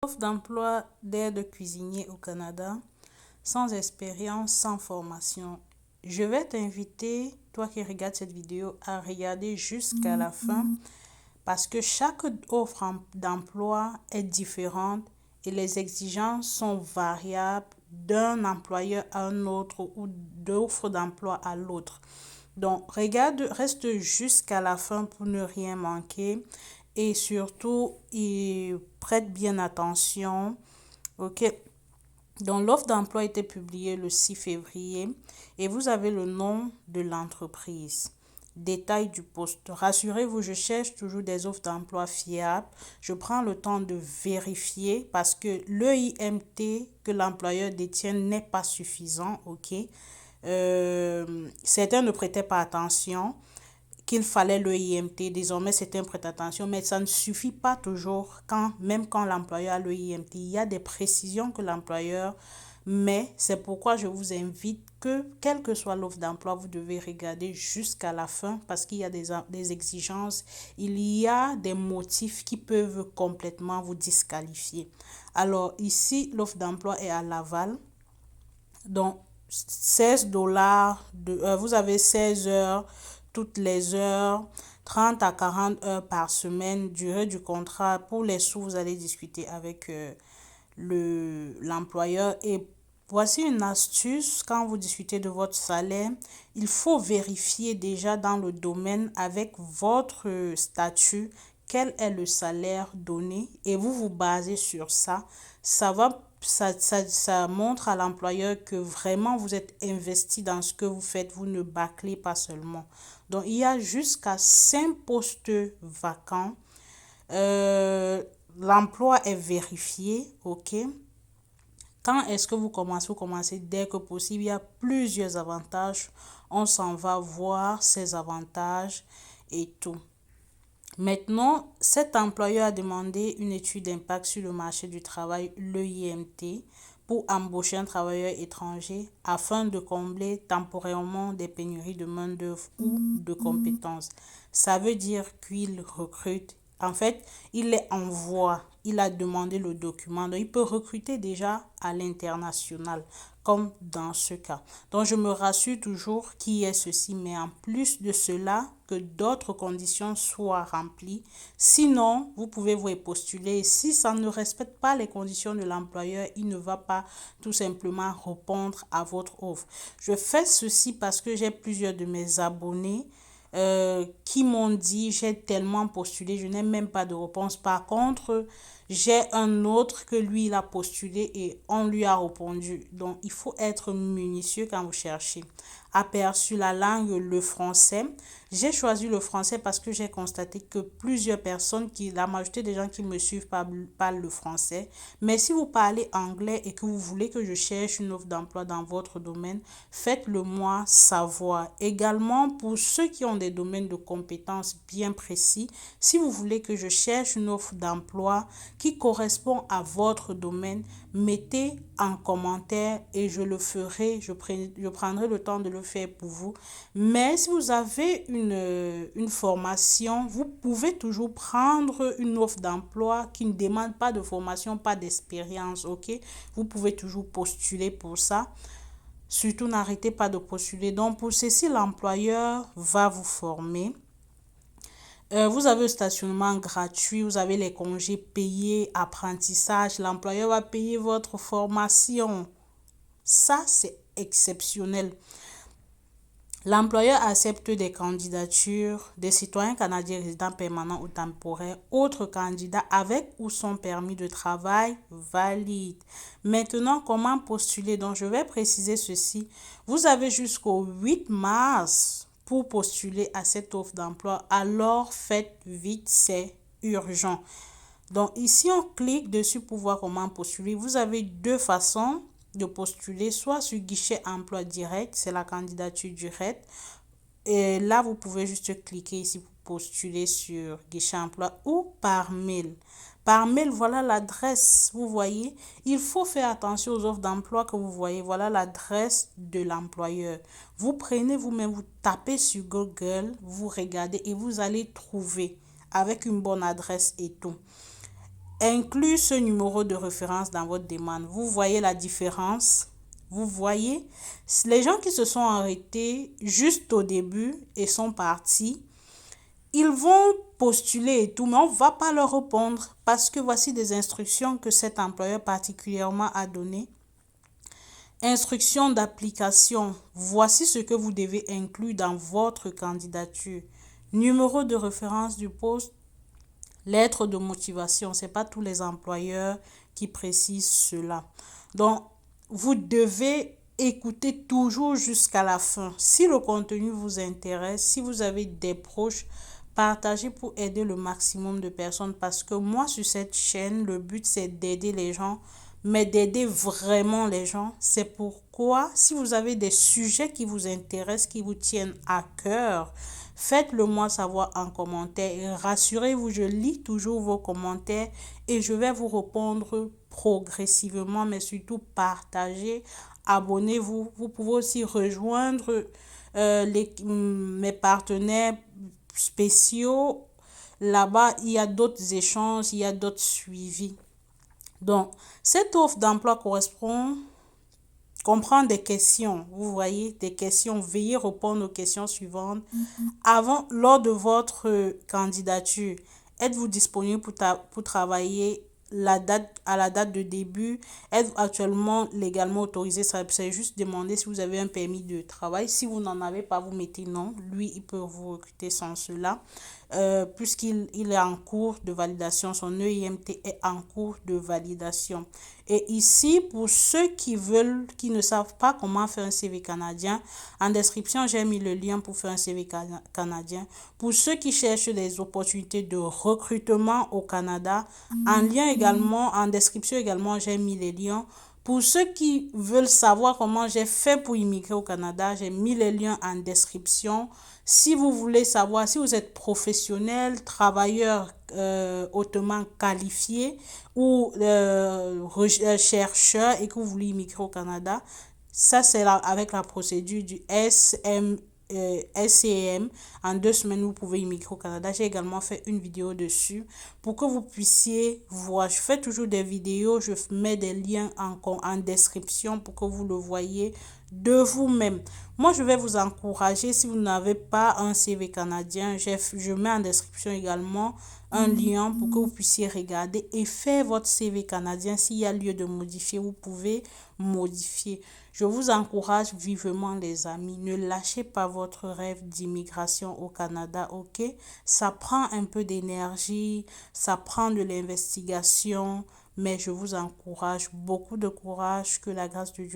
Offre d'emploi d'aide cuisinier au Canada, sans expérience, sans formation. Je vais t'inviter, toi qui regardes cette vidéo, à regarder jusqu'à la fin parce que chaque offre d'emploi est différente et les exigences sont variables d'un employeur à un autre ou d'offre d'emploi à l'autre. Donc, regarde, reste jusqu'à la fin pour ne rien manquer et surtout, prête bien attention. OK. Donc, l'offre d'emploi a été publiée le 6 février et vous avez le nom de l'entreprise. Détail du poste. Rassurez-vous, je cherche toujours des offres d'emploi fiables. Je prends le temps de vérifier parce que l'EIMT que l'employeur détient n'est pas suffisant, ok? Certains ne prêtaient pas attention qu'il fallait le IMT. Désormais, certains prêtent attention, mais ça ne suffit pas toujours même quand l'employeur a le IMT. Il y a des précisions que l'employeur met. C'est pourquoi je vous invite que, quelle que soit l'offre d'emploi, vous devez regarder jusqu'à la fin parce qu'il y a des exigences, il y a des motifs qui peuvent complètement vous disqualifier. Alors ici, l'offre d'emploi est à Laval. Donc, 16 dollars, vous avez 16 heures toutes les heures, 30 à 40 heures par semaine, durée du contrat. Pour les sous, vous allez discuter avec l'employeur. Et voici une astuce, quand vous discutez de votre salaire, il faut vérifier déjà dans le domaine avec votre statut quel est le salaire donné et vous vous basez sur ça. Ça montre à l'employeur que vraiment vous êtes investi dans ce que vous faites, vous ne bâclez pas seulement. Donc, il y a jusqu'à 5 postes vacants. Euh, L'emploi est vérifié, ok? Quand est-ce que vous commencez? Vous commencez dès que possible. Il y a plusieurs avantages. On s'en va voir ces avantages et tout. Maintenant, cet employeur a demandé une étude d'impact sur le marché du travail, l'EIMT, pour embaucher un travailleur étranger afin de combler temporairement des pénuries de main-d'œuvre ou de compétences. Ça veut dire qu'il recrute. En fait, il les envoie. Il a demandé le document. Donc, il peut recruter déjà à l'international, comme dans ce cas. Donc, je me rassure toujours qu'il y ait ceci, mais en plus de cela, que d'autres conditions soient remplies. Sinon, vous pouvez vous y postuler. Et si ça ne respecte pas les conditions de l'employeur, il ne va pas tout simplement répondre à votre offre. Je fais ceci parce que j'ai plusieurs de mes abonnés qui m'ont dit j'ai tellement postulé, je n'ai même pas de réponse. Par contre, j'ai un autre que lui, il a postulé et on lui a répondu. Donc, il faut être minutieux quand vous cherchez. Aperçu la langue, le français. J'ai choisi le français parce que j'ai constaté que plusieurs personnes, la majorité des gens qui me suivent parlent le français. Mais si vous parlez anglais et que vous voulez que je cherche une offre d'emploi dans votre domaine, faites-le moi savoir. Également, pour ceux qui ont des domaines de compétences bien précis, si vous voulez que je cherche une offre d'emploi qui correspond à votre domaine, mettez en commentaire et je le ferai, je prendrai le temps de le faire pour vous. Mais si vous avez une formation, vous pouvez toujours prendre une offre d'emploi qui ne demande pas de formation, pas d'expérience, ok? Vous pouvez toujours postuler pour ça. Surtout, n'arrêtez pas de postuler. Donc, pour ceci, l'employeur va vous former. Vous avez le stationnement gratuit, vous avez les congés payés, apprentissage. L'employeur va payer votre formation. Ça, c'est exceptionnel. L'employeur accepte des candidatures des citoyens canadiens résidents permanents ou temporaires, autres candidats avec ou sans permis de travail valide. Maintenant, comment postuler? Donc, je vais préciser ceci. Vous avez jusqu'au 8 mars pour postuler à cette offre d'emploi. Alors, faites vite, c'est urgent. Donc, ici, on clique dessus pour voir comment postuler. Vous avez deux façons de postuler, soit sur guichet emploi direct, c'est la candidature directe. Et là, vous pouvez juste cliquer ici pour postuler sur guichet emploi ou par mail. Par mail, voilà l'adresse. Vous voyez, il faut faire attention aux offres d'emploi que vous voyez. Voilà l'adresse de l'employeur. Vous prenez vous-même, vous tapez sur Google, vous regardez et vous allez trouver avec une bonne adresse et tout. inclure ce numéro de référence dans votre demande. Vous voyez la différence? Vous voyez? Les gens qui se sont arrêtés juste au début et sont partis, ils vont postuler et tout, mais on ne va pas leur répondre parce que voici des instructions que cet employeur particulièrement a données. Instructions d'application. Voici ce que vous devez inclure dans votre candidature. Numéro de référence du poste, lettre de motivation. Ce n'est pas tous les employeurs qui précisent cela. Donc, vous devez écouter toujours jusqu'à la fin. Si le contenu vous intéresse, si vous avez des proches, partagez pour aider le maximum de personnes parce que moi, sur cette chaîne, le but, c'est d'aider les gens, mais d'aider vraiment les gens. C'est pourquoi, si vous avez des sujets qui vous intéressent, qui vous tiennent à cœur, faites-le moi savoir en commentaire. Et rassurez-vous, je lis toujours vos commentaires et je vais vous répondre progressivement, mais surtout partagez, abonnez-vous. Vous pouvez aussi rejoindre mes partenaires spéciaux. Là-bas, il y a d'autres échanges, il y a d'autres suivis. Donc, cette offre d'emploi comprend des questions. Vous voyez, des questions. Veuillez répondre aux questions suivantes. Lors de votre candidature, êtes-vous disponible pour travailler à la date de début? Êtes-vous actuellement légalement autorisé? C'est juste demander si vous avez un permis de travail. Si vous n'en avez pas, vous mettez non. Lui, il peut vous recruter sans cela. Puisqu'il est en cours de validation, son EIMT est en cours de validation. Et ici, pour ceux qui ne savent pas comment faire un CV canadien, en description, j'ai mis le lien pour faire un CV canadien. Pour ceux qui cherchent des opportunités de recrutement au Canada, en description également, j'ai mis les liens. Pour ceux qui veulent savoir comment j'ai fait pour immigrer au Canada, j'ai mis les liens en description. Si vous voulez savoir, si vous êtes professionnel, travailleur hautement qualifié ou chercheur et que vous voulez immigrer au Canada, ça c'est avec la procédure du SCM. En 2 semaines, vous pouvez immigrer au Canada. J'ai également fait une vidéo dessus pour que vous puissiez voir. Je fais toujours des vidéos, je mets des liens en description pour que vous le voyez de vous-même. Moi, je vais vous encourager, si vous n'avez pas un CV canadien, je mets en description également un lien pour que vous puissiez regarder et faire votre CV canadien. S'il y a lieu de modifier, vous pouvez modifier. Je vous encourage vivement, les amis. Ne lâchez pas votre rêve d'immigration au Canada, ok? Ça prend un peu d'énergie, ça prend de l'investigation, mais je vous encourage, beaucoup de courage, que la grâce de Dieu